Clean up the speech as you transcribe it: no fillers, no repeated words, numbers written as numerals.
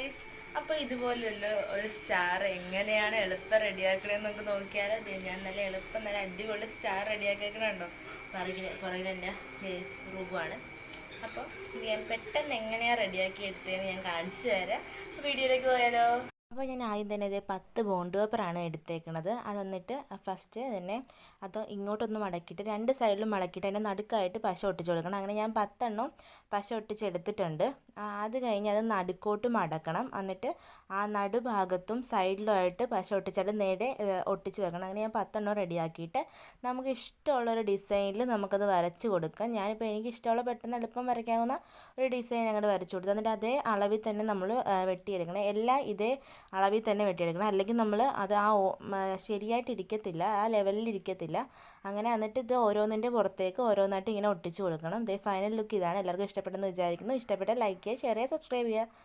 Guys, അപ്പോൾ ഇതുപോലുള്ള ഒരു സ്റ്റാർ എങ്ങനെയാണ് എളുപ്പം റെഡിയാക്കണമെന്നൊക്കെ നോക്കിയാലോ. ഞാൻ നല്ല എളുപ്പം നല്ല അടിപൊളി സ്റ്റാർ റെഡിയാക്കണുണ്ടോ. പുറകിൽ എൻ്റെ റൂമാണ്. അപ്പോൾ ഞാൻ പെട്ടെന്ന് എങ്ങനെയാണ് റെഡിയാക്കി എടുത്തതെന്ന് ഞാൻ കാണിച്ചു തരാം. വീഡിയോയിലേക്ക് പോയാലോ. അപ്പോൾ ഞാൻ ആദ്യം തന്നെ ഇതേ 10 ബോണ്ട് പേപ്പറാണ് എടുത്തേക്കണത്. അത് എന്നിട്ട് ഫസ്റ്റ് തന്നെ അത് ഇങ്ങോട്ടൊന്ന് മടക്കിയിട്ട് 2 സൈഡിലും മടക്കിയിട്ട് അതിൻ്റെ നടുക്കായിട്ട് പശ ഒട്ടിച്ച് കൊടുക്കണം. അങ്ങനെ ഞാൻ 10 എണ്ണം പശ ഒട്ടിച്ചെടുത്തിട്ടുണ്ട്. അത് കഴിഞ്ഞ് അത് നടുക്കോട്ട് മടക്കണം. എന്നിട്ട് ആ നടുഭാഗത്തും സൈഡിലുമായിട്ട് പശ ഒട്ടിച്ചാൽ നേരെ ഒട്ടിച്ച് വെക്കണം. അങ്ങനെ ഞാൻ 10 എണ്ണം റെഡിയാക്കിയിട്ട് നമുക്ക് ഇഷ്ടമുള്ളൊരു ഡിസൈനിൽ നമുക്കത് വരച്ച് കൊടുക്കാം. ഞാനിപ്പോൾ എനിക്ക് ഇഷ്ടമുള്ള പെട്ടെന്ന് എളുപ്പം വരയ്ക്കാവുന്ന ഒരു ഡിസൈൻ അങ്ങോട്ട് വരച്ച് കൊടുത്തു. എന്നിട്ട് അതേ അളവിൽ തന്നെ നമ്മൾ വെട്ടിയെടുക്കണം. എല്ലാം ഇതേ അളവിൽ തന്നെ വെട്ടിയെടുക്കണം. അല്ലെങ്കിൽ നമ്മൾ അത് ശരിയായിട്ട് ഇരിക്കത്തില്ല, ആ ലെവലിൽ ഇരിക്കത്തില്ല. അങ്ങനെ എന്നിട്ട് ഇത് ഓരോന്നിൻ്റെ പുറത്തേക്ക് ഓരോന്നായിട്ട് ഇങ്ങനെ ഒട്ടിച്ച് കൊടുക്കണം. ഇതേ ഫൈനൽ ലുക്ക് ഇതാണ്. എല്ലാവർക്കും ഇഷ്ടപ്പെട്ടെന്ന് വിചാരിക്കുന്നു. ഇഷ്ടപ്പെട്ടാൽ ലൈക്ക് ചെയ്യുക, ഷെയർ ചെയ്യുക, സബ്സ്ക്രൈബ് ചെയ്യുക.